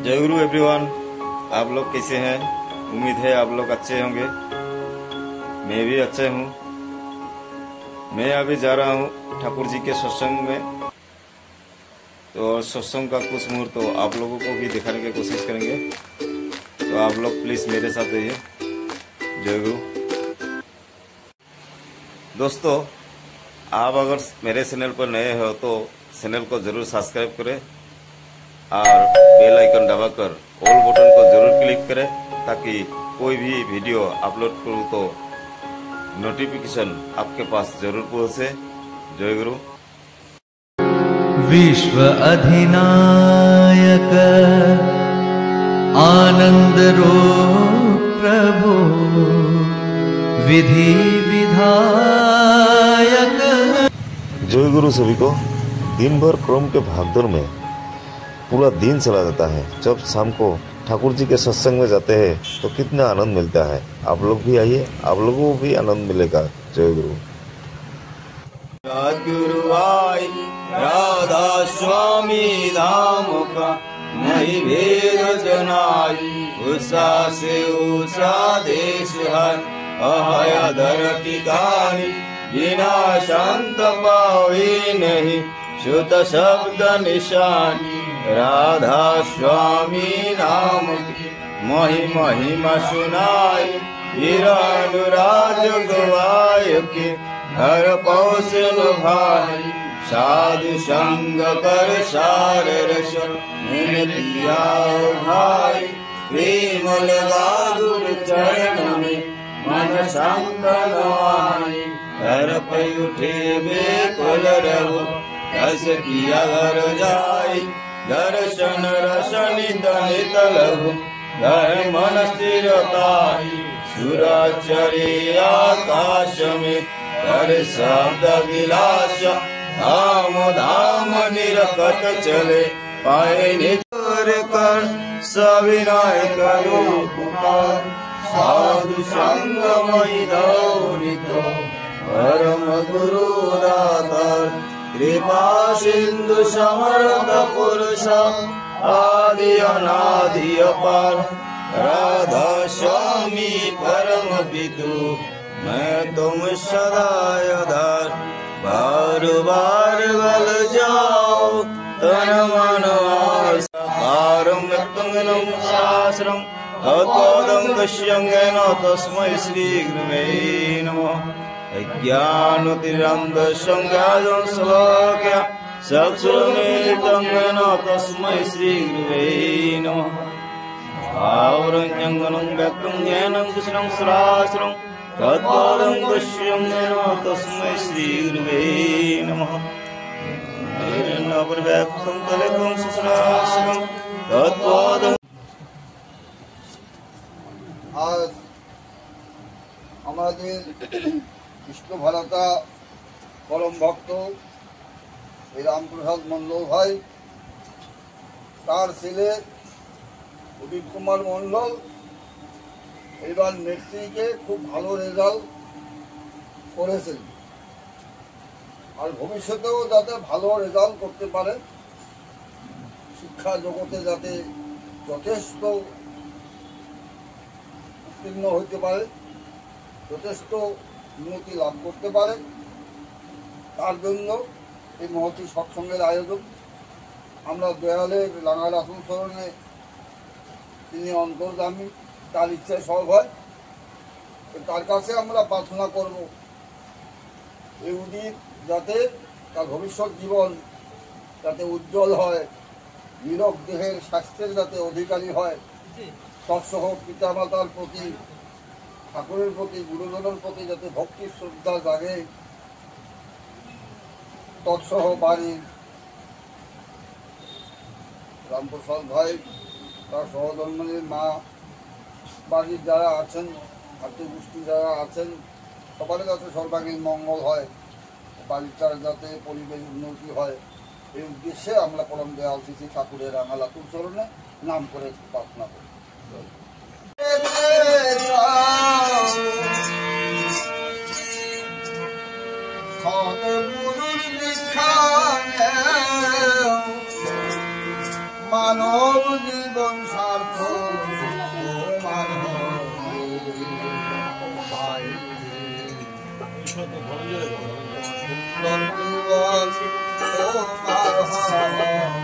जय गुरु एवरीवन। आप लोग कैसे हैं? उम्मीद है आप लोग अच्छे होंगे। मैं भी अच्छे हूँ। मैं अभी जा रहा हूँ ठाकुर जी के सत्संग में, तो सत्संग का कुछ मुहूर्त तो आप लोगों को भी दिखाने की कोशिश करेंगे, तो आप लोग प्लीज मेरे साथ रहिए। जय गुरु। दोस्तों, आप अगर मेरे चैनल पर नए हो तो चैनल को जरूर सब्सक्राइब करें और बेल आइकन दबाकर ऑल बटन को जरूर क्लिक करें, ताकि कोई भी वीडियो अपलोड करूं तो नोटिफिकेशन आपके पास जरूर पहुंचे। जय गुरु। विश्व अधिनायक आनंद रूप प्रभु विधि विधायक। जय गुरु सभी को। दिन भर क्रम के भागदौड़ में पूरा दिन चला जाता है। जब शाम को ठाकुर जी के सत्संग में जाते हैं तो कितना आनंद मिलता है। आप लोग भी आइए, आप लोगों को भी आनंद मिलेगा। जय गुरु। सद्गुरु आई राधा स्वामी धाम का नहीं भेद जनाई, उषा से उषा देश है अहया धर की कहानी, बिना शांत पावे नहीं शुद्ध शब्द निशानी। राधा स्वामी नाम की महिमा सुनाई, हीरानुराज गवाय के हर पौष भाई। साधु संग कर सार रस मैंने दिया भाई, प्रेम लगा गुरु चरण में मन संग नवाई। घर पे उठे बेकुल रहो कस किया घर जाई, दर्शन रसन दलित लघु गए मन स्थिरताई। सुरचरे आकाश में कर शब्द विलास, धाम धाम निरखत चले पाए निजर कर सविनय करो पुकार। साधु संग मई दौरित परम गुरु दातार, कृपा सिंधु समर्थ पुरुष आदि अनादि अपार। राधा स्वामी परम पितु मैं तुम सदा आधार। बार बार बल जाओ तन मन आसारम तुंगनम शास्त्रम तत्पदं दश्यंगेन तस्मै श्री गुरुवे नमः। ज्ञानतिरन्ध संज्ञानं श्लोक्य चक्षुर्मीलितं तस्मै श्री गुरुवे नमः। आवरञ्जनं व्यक्तं ज्ञानं कृष्णं सहस्रं तत्पदं दश्यंगेन तस्मै श्री गुरुवे नमः। नवव्यक्तं कलितं सहस्रं तत्पदं। आज আমাদের কৃষ্ণ ভারতা পরম ভক্ত এই রামপ্রসাদ মণ্ডল ভাই, তার ছেলে উদিত কুমার মণ্ডল এবার মেট্রিকে খুব ভালো রেজাল্ট করেছেন, আর ভবিষ্যতেও যাতে ভালো রেজাল্ট করতে পারে, শিক্ষা জগতে যাতে যথেষ্ট উত্তীর্ণ হতে পারে, যথেষ্ট উন্নতি লাভ করতে পারে, তার জন্য এই মহতী সৎসঙ্গের আয়োজন। আমরা দয়ালের রাঙা রাসূল চরণে তিনি অন্তর্যামী, তার ইচ্ছায় সব হয়। তার কাছে আমরা প্রার্থনা করব এই উদিত যাতে তার ভবিষ্যৎ জীবন যাতে উজ্জ্বল হয়, নীরব দেহের স্বাস্থ্যের যাতে অধিকারী হয়, তৎসহ পিতামাতার প্রতি, ঠাকুরের প্রতি, গুরুজনের প্রতি যাতে ভক্তি শ্রদ্ধা জাগে, তৎসহ বাড়ির রামপ্রসাদ ভাই, তার সহধর্মিনীর মা, বাড়ির যারা আছেন, আত্মীয় গোষ্ঠী যারা আছেন, সবার যাতে সর্বাঙ্গীন মঙ্গল হয়, বাড়িটার যাতে পরিবেশ উন্নতি হয়, এই উদ্দেশ্যে আমরা পরম দয়াল শ্রী ঠাকুরের রাঙা লাতুর চরণে নাম করে প্রার্থনা করি। মানো সব জীবন সার্থক তোমার হয়। সুন্দর জীবন তোমার হয়।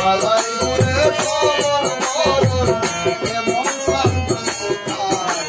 বালাই বলে সবার মরণ এমন শান্তি কোথায়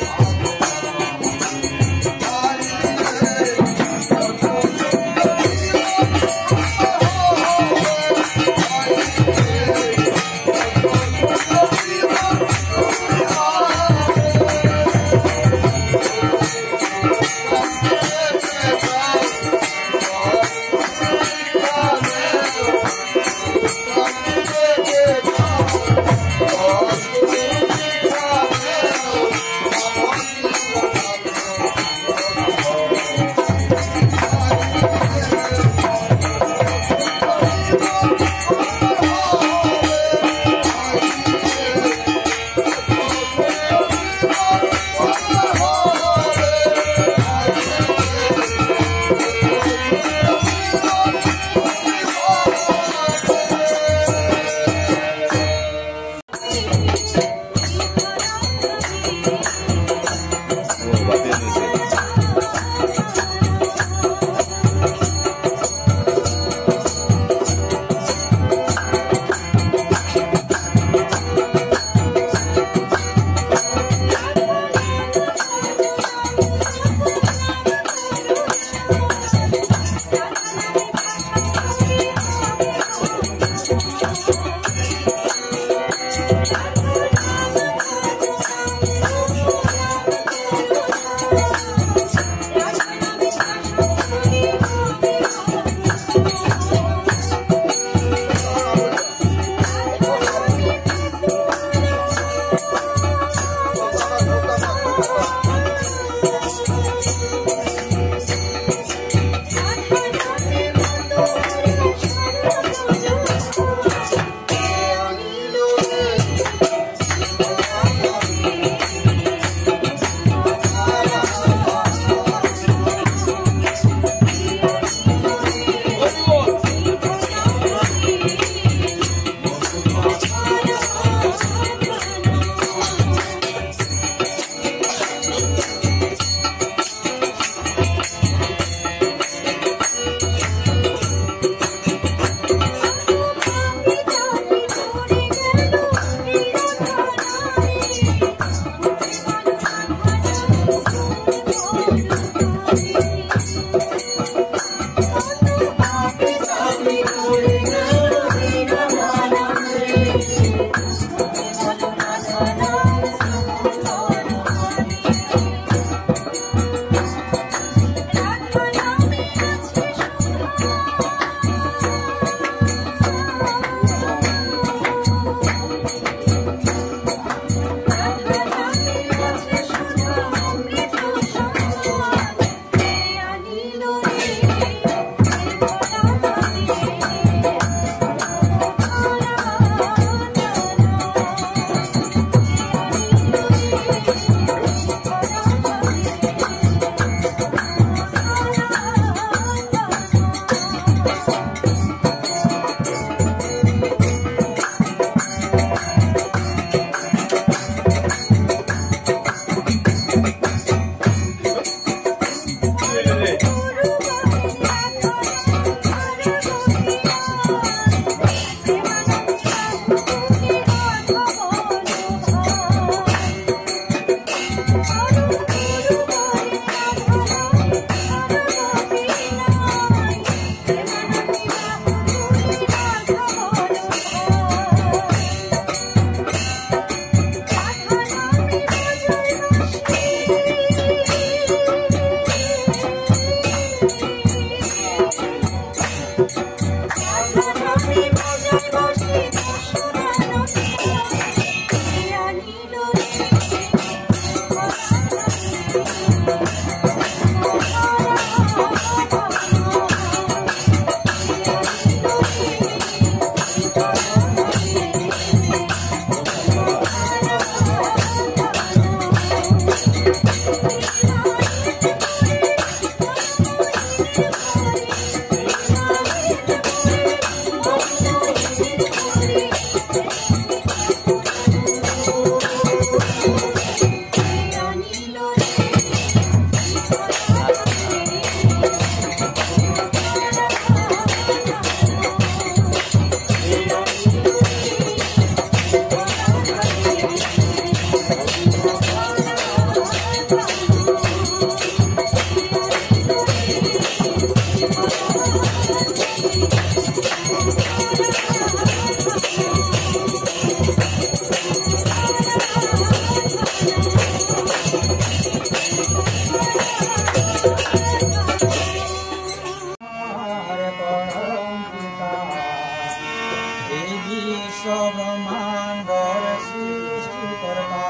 বিশ্ব ব্রহ্মাণ্ডর সৃষ্টিকর্তা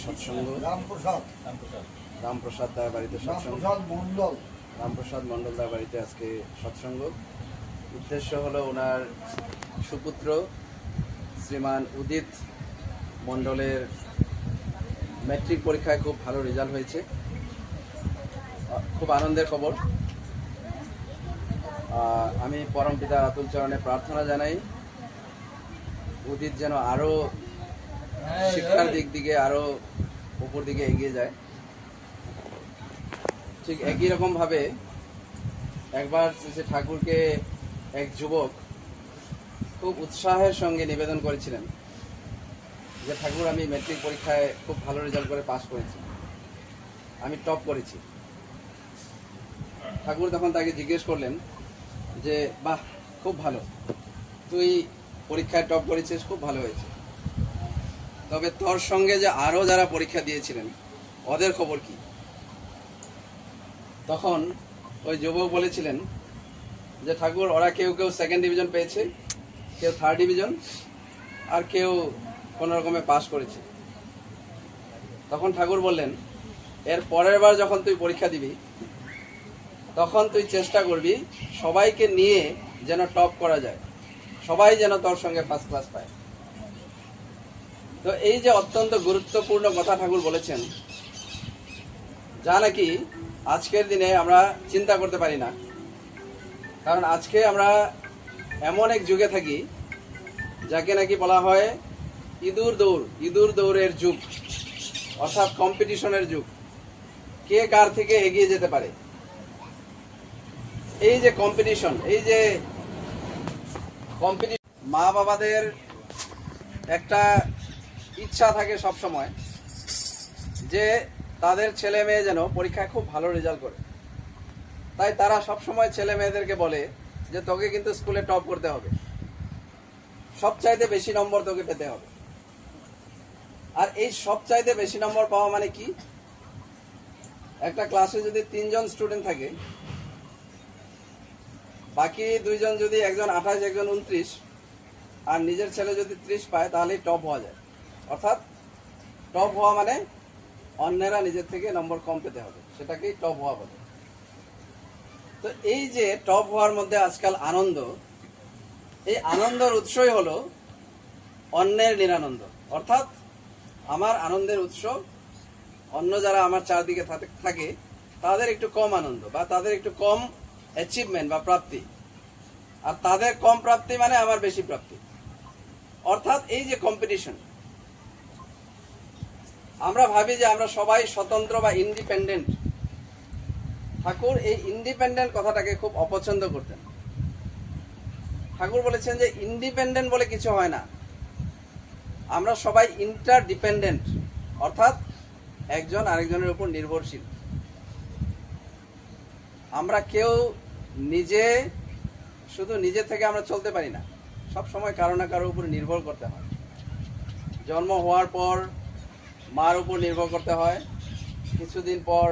সৎসঙ্গ রামপ্রসাদ দার বাড়িতে সৎসঙ্গ, রামপ্রসাদ মণ্ডল দার বাড়িতে আজকে সৎসঙ্গ। উদ্দেশ্য হলো ওনার সুপুত্র শ্রীমান উদিত মণ্ডলের ম্যাট্রিক পরীক্ষায় খুব ভালো রেজাল্ট হয়েছে, খুব আনন্দের খবর। আমি পরমপিতা আতুল চরণে প্রার্থনা জানাই উদিত যেন আরো শিক্ষার দিক দিকে আরো উপর দিকে এগিয়ে যায়। ঠিক একই রকম ভাবে একবার শ্রী ঠাকুরকে এক যুবক খুব উৎসাহের সঙ্গে নিবেদন করেছিলেন যে ঠাকুর, আমি ম্যাট্রিক পরীক্ষায় খুব ভালো রেজাল্ট করে পাস করেছি, আমি টপ করেছি। ঠাকুর তখন তাকে জিজ্ঞেস করলেন যে বাহ, খুব ভালো, তুই পরীক্ষায় টপ করেছিস, খুব ভালো হয়েছে, তবে তোর সঙ্গে যে আরো যারা পরীক্ষা দিয়েছিলেন ওদের খবর কি? তখন ওই যুবক বলেছিলেন যে ঠাকুর, ওরা কেউ কেউ সেকেন্ড ডিভিশন পেয়েছে, কেউ থার্ড ডিভিশন, আর কেউ কোন রকমে পাস করেছে। তখন ঠাকুর বললেন, এর পরের বার যখন তুই পরীক্ষা দিবি তখন তুই চেষ্টা করবি সবাইকে নিয়ে যেন টপ করা যায়, সবাই যেন তোর সঙ্গে ফার্স্ট ক্লাস পায়। তো এই যে অত্যন্ত গুরুত্বপূর্ণ কথা ঠাকুর বলেছেন, যা নাকি আজকের দিনে আমরা চিন্তা করতে পারি না, কারণ আজকে আমরা এমন এক যুগে থাকি যাকে নাকি বলা হয় ইঁদুর দৌড়ের যুগ, অর্থাৎ কম্পিটিশনের যুগ, কে কার থেকে এগিয়ে যেতে পারে। এই যে কম্পিটিশন, মা বাবাদের একটা ইচ্ছা থাকে সব সময় যে তাদের ছেলে মেয়ে যেন পরীক্ষায় খুব ভালো রেজাল্ট করে, তাই তারা সব সময় ছেলে মেয়েদেরকে বলে যে তোকে কিন্তু স্কুলে টপ করতে হবে, সবচাইতে বেশি নম্বর তোকে পেতে হবে। আর এই সবচাইতে বেশি নম্বর পাওয়া মানে কি? একটা ক্লাসে যদি 3 জন স্টুডেন্ট থাকে, বাকি 2 জন যদি একজন 28 একজন 29 আর নিজের ছেলে যদি 30 পায় তাহলেই টপ হওয়া যায়। অর্থাৎ টপ হওয়া মানে অন্যেরা নিজের থেকে নম্বর কম পেতে হবে, সেটাকেই টপ হওয়া বলে। তো এই যে টপ হওয়ার মধ্যে আজকাল আনন্দ, এই আনন্দের উৎসই হলো অন্যের নিরানন্দ। অর্থাৎ আমার আনন্দের উৎস অন্য যারা আমার চারদিকে থাকে তাদের একটু কম আনন্দ বা তাদের একটু কম অ্যাচিভমেন্ট বা প্রাপ্তি, আর তাদের কম প্রাপ্তি মানে আমার বেশি প্রাপ্তি। অর্থাৎ এই যে কম্পিটিশন, আমরা ভাবি যে আমরা সবাই স্বতন্ত্র বা ইন্ডিপেন্ডেন্ট। ঠাকুর এই ইন্ডিপেন্ডেন্ট কথাটাকে খুব অপছন্দ করতেন। ঠাকুর বলেছেন যে ইন্ডিপেন্ডেন্ট বলে কিছু হয় না, আমরা সবাই ইন্টারডিপেন্ডেন্ট, অর্থাৎ একজন আরেকজনের উপর নির্ভরশীল। আমরা কেউ শুধু নিজে থেকে আমরা চলতে পারি না, সব সময় কারো না কারোর উপর নির্ভর করতে হয়। জন্ম হওয়ার পর মার উপর নির্ভর করতে হয়, কিছুদিন পর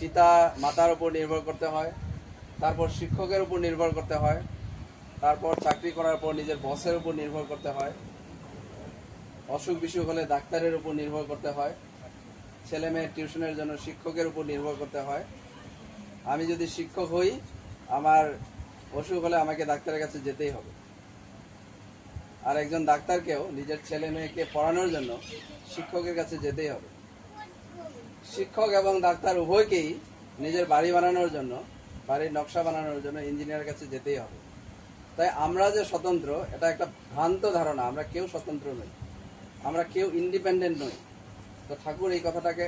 পিতা মাতার উপর নির্ভর করতে হয়, তারপর শিক্ষকের উপর নির্ভর করতে হয়, তারপর চাকরি করার পর নিজের বসের উপর নির্ভর করতে হয়, অসুখ বিসুখ হলে ডাক্তারের উপর নির্ভর করতে হয়, ছেলে মেয়ের টিউশনের জন্য শিক্ষকের উপর নির্ভর করতে হয়। আমি যদি শিক্ষক হই, আমার অসুখ হলে আমাকে ডাক্তারের কাছে যেতেই হবে। আর একজন ডাক্তারকেও নিজের ছেলে মেয়েকে পড়ানোর জন্য শিক্ষকের কাছে যেতেই হবে। শিক্ষক এবং ডাক্তার উভয়কেই নিজের বাড়ি বানানোর জন্য, বাড়ির নকশা বানানোর জন্য ইঞ্জিনিয়ারের কাছে যেতেই হবে। তাই আমরা যে স্বতন্ত্র, এটা একটা ভ্রান্ত ধারণা। আমরা কেউ স্বতন্ত্র নই, আমরা কেউ ইন্ডিপেন্ডেন্ট নই। তো ঠাকুর এই কথাটাকে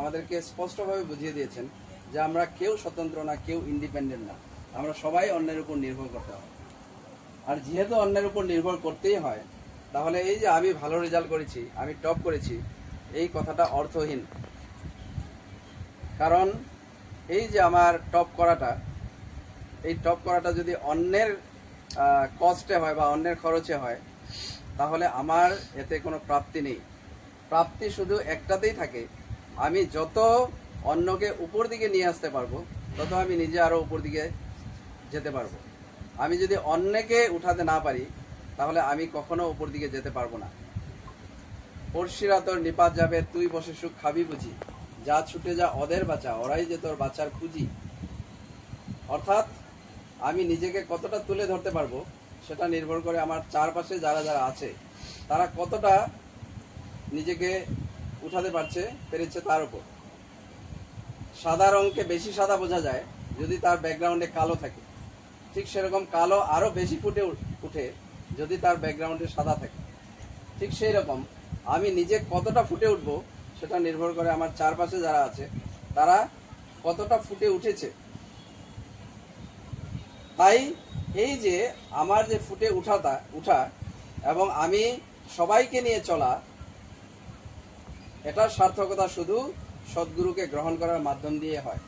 আমাদেরকে স্পষ্টভাবে বুঝিয়ে দিয়েছেন যে আমরা কেউ স্বতন্ত্র না, কেউ ইন্ডিপেন্ডেন্ট না, আমরা সবাই অন্যের উপর নির্ভর করতে হয়। আর যেহেতু অন্যের উপর নির্ভর করতেই হয়, তাহলে এই যে আমি ভালো রেজাল্ট করেছি, আমি টপ করেছি, এই কথাটা অর্থহীন। কারণ এই যে আমার টপ করাটা, এই টপ করাটা যদি অন্যের কস্টে হয় বা অন্যের খরচে হয়, তাহলে আমার এতে কোনো প্রাপ্তি নেই। প্রাপ্তি শুধু একটাতেই থাকে, আমি যত অন্যকে উপর দিকে নিয়ে আসতে পারবো, তত আমি নিজে আরো উপর দিকে যেতে পারবো। আমি যদি অন্যকে উঠাতে না পারি, তাহলে আমি কখনো উপর দিকে যেতে পারবো না। পড়শিরা তোর নিপাত যাবে, তুই বসে সুখ খাবি বুঝি, যা ছুটে যা ওদের বাঁচা, ওরাই যে তোর বাঁচার পুঁজি। অর্থাৎ আমি নিজেকে কতটা তুলে ধরতে পারবো সেটা নির্ভর করে আমার চারপাশে যারা যারা আছে তারা কতটা নিজেকে উঠাতে পেরেছে তার উপর। সাদা রঙকে বেশি সাদা বোঝা যায় যদি তার ব্যাকগ্রাউন্ডে কালো থাকে, ঠিক সেরকম কালো আরো বেশি ফুটে উঠে যদি তার ব্যাকগ্রাউন্ডে সাদা থাকে। ঠিক সেই রকম আমি নিজে কতটা ফুটে উঠবো সেটা নির্ভর করে আমার চারপাশে যারা আছে তারা কতটা ফুটে উঠেছে। তাই এই যে আমার যে ফুটে উঠা এবং আমি সবাইকে নিয়ে চলা, এটার সার্থকতা শুধু সদ্গুরুকে গ্রহণ করার মাধ্যম দিয়ে হয়।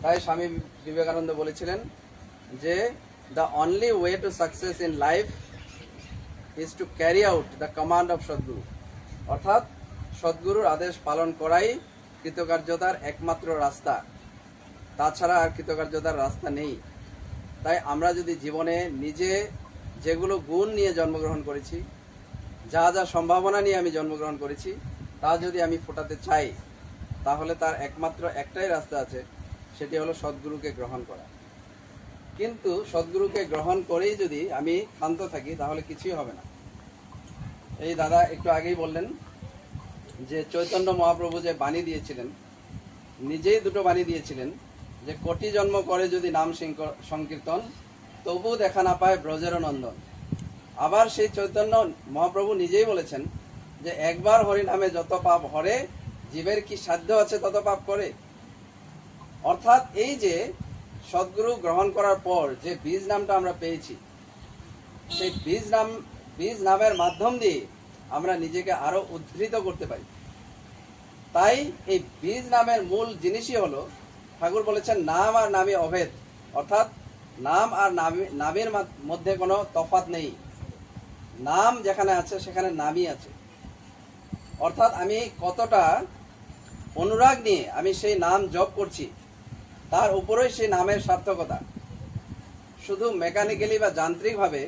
তাই স্বামী বিবেকানন্দ বলেছিলেন যে the only way to success in life is to carry out the command of Sadguru. অর্থাৎ সদ্গুরুর আদেশ পালন করাই কৃতকার্যতার একমাত্র রাস্তা, তাছাড়া আর কৃতকার্যতার রাস্তা নেই। তাই আমরা যদি জীবনে নিজে যেগুলো গুণ নিয়ে জন্মগ্রহণ করেছি, যা যা সম্ভাবনা নিয়ে আমি জন্মগ্রহণ করেছি, তা যদি আমি ফোটাতে চাই, তাহলে তার একমাত্র একটাই রাস্তা আছে, সেটি হলো সদ্গুরুকে গ্রহণ করা। কিন্তু সদ্গুরুকে গ্রহণ করেই যদি আমি ক্ষান্ত থাকি, তাহলে কিছুই হবে না। এই দাদা একটু আগেই বললেন যে চৈতন্য মহাপ্রভু যে বাণী দিয়েছিলেন, নিজেই দুটো বাণী দিয়েছিলেন যে কোটি জন্ম করে যদি নাম সংকীর্তন, তবু দেখা না পায় ব্রজের নন্দন। আবার সেই চৈতন্য মহাপ্রভু নিজেই বলেছেন যে একবার হরি নামে যত পাপ হরে, জীবের কি সাধ্য আছে তত পাপ করে। অর্থাৎ এই যে সদ্গুরু গ্রহণ করার পর যে বীজ নামটা আমরা পেয়েছি, সেই বীজ নামের মাধ্যম দিয়ে আমরা নিজেকে আরো উদ্ধৃত করতে পারি। তাই এই বীজ নামের মূল জিনিসই হলো, ঠাকুর বলেছেন নাম আর নামে অভেদ। অর্থাৎ নাম আর নামের মধ্যে কোনো তফাৎ নেই, নাম যেখানে আছে সেখানে নামই আছে। অর্থাৎ আমি কতটা অনুরাগ নিয়ে আমি সেই নাম জপ করছি, তার উপরেই সেই নামের সার্থকতা। শুধু মেকানিক্যালি বা যান্ত্রিকভাবে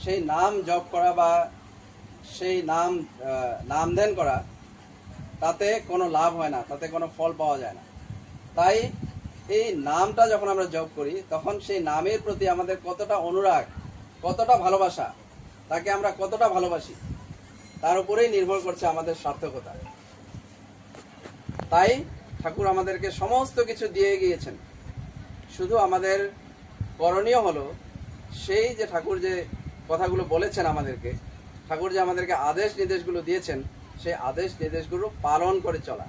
সেই নাম জপ করা বা সেই নাম ধ্যান করা, তাতে কোনো লাভ হয় না, তাতে কোনো ফল পাওয়া যায় না। তাই এই নামটা যখন আমরা জপ করি, তখন সেই নামের প্রতি আমাদের কতটা অনুরাগ, কতটা ভালোবাসা, তাকে আমরা কতটা ভালোবাসি, তার উপরেই নির্ভর করছে আমাদের সার্থকতা। তাই ঠাকুর আমাদেরকে সমস্ত কিছু দিয়ে গিয়েছেন, শুধু আমাদের করণীয় হলো সেই যে ঠাকুর যে কথাগুলো বলেছেন আমাদেরকে, ঠাকুর যে আমাদেরকে আদেশ নির্দেশগুলো দিয়েছেন, সেই আদেশ নির্দেশগুলো পালন করে চলা।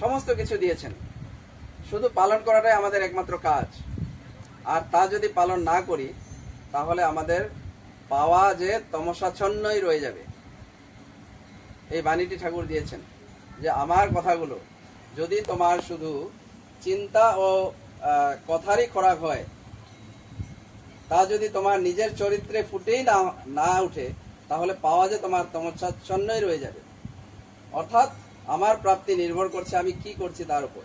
সমস্ত কিছু দিয়েছেন, শুধু পালন করাটাই আমাদের একমাত্র কাজ। আর তা যদি পালন না করি, তাহলে আমাদের পাওয়া যে তমসাচ্ছন্নই রয়ে যাবে। এই বাণীটি ঠাকুর দিয়েছেন যে আমার কথাগুলো যদি তোমার শুধু চিন্তা ও কথারই খোরাক হয়, তা যদি তোমার নিজের চরিত্রে ফুটেই না উঠে, তাহলে পাওয়া যে তোমার তমসাচ্ছন্নই রয়ে যাবে। অর্থাৎ আমার প্রাপ্তি নির্ভর করছে আমি কি করছি তার উপর।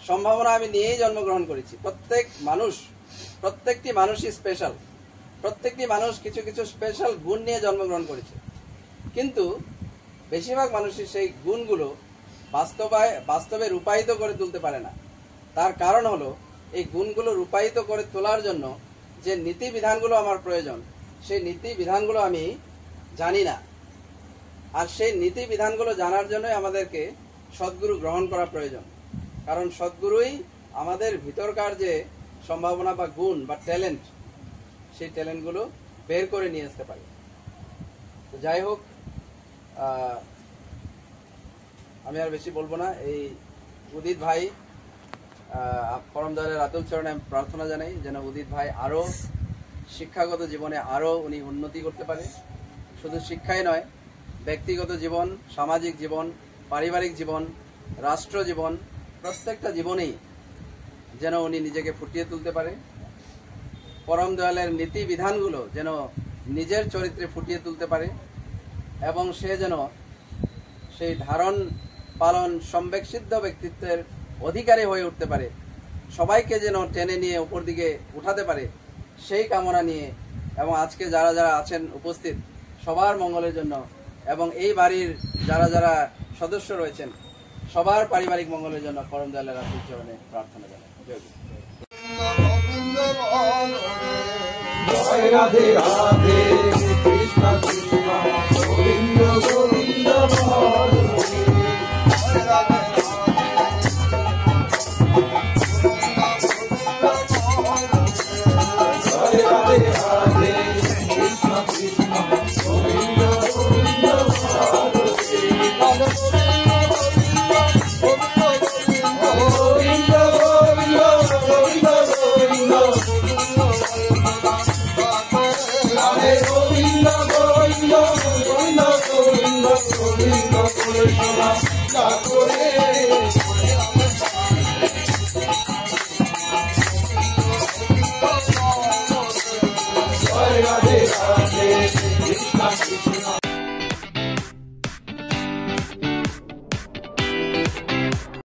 সম্ভাবনা আমি নিয়েই জন্মগ্রহণ করেছি। প্রত্যেকটি মানুষই স্পেশাল, প্রত্যেকটি মানুষ কিছু কিছু স্পেশাল গুণ নিয়ে জন্মগ্রহণ করেছে। কিন্তু বেশিরভাগ মানুষই সেই গুণগুলো বাস্তবে রূপায়িত করে তুলতে পারে না। তার কারণ হলো এই গুণগুলো রূপায়িত করে তোলার জন্য যে নীতি বিধানগুলো আমার প্রয়োজন, সেই নীতি বিধানগুলো আমি জানি না। আর সেই নীতি বিধানগুলো জানার জন্য আমাদেরকে সদ্গুরু গ্রহণ করা প্রয়োজন, কারণ সদ্গুরুই আমাদের ভিতরকার যে সম্ভাবনা বা গুণ বা ট্যালেন্ট, সেই ট্যালেন্টগুলো বের করে নিয়ে আসতে পারে। তো যাই হোক, আমি আর বেশি বলবো না। এই উদিত ভাই, পরম দয়ালের আতুল চরণে প্রার্থনা জানাই যেন উদিত ভাই আরো শিক্ষাগত জীবনে আরো উনি উন্নতি করতে পারে। শুধু শিক্ষাই নয়, ব্যক্তিগত জীবন, সামাজিক জীবন, পারিবারিক জীবন, রাষ্ট্র জীবন, প্রত্যেকটা জীবনেই যেন উনি নিজেকে ফুটিয়ে তুলতে পারে। পরম দয়ালের নীতি বিধানগুলো যেন নিজের চরিত্রে ফুটিয়ে তুলতে পারে এবং সে যেন সেই ধারণ পালন সম্বেকসিদ্ধ ব্যক্তিত্বের অধিকারী হয়ে উঠতে পারে, সবাইকে যেন টেনে নিয়ে উপর দিকে উঠাতে পারে, সেই কামনা নিয়ে এবং আজকে যারা যারা আছেন উপস্থিত সবার মঙ্গলের জন্য এবং এই বাড়ির যারা যারা সদস্য রয়েছেন সবার পারিবারিক মঙ্গলের জন্য পরম দয়ালের আতুল চরণে প্রার্থনা জানাই। জয় গুরু। জয় রাধে রাধে, কৃষ্ণ কৃষ্ণ গোবিন্দ গোবিন্দ হরে গোবিন্দ গোবিন্দ গোবিন্দ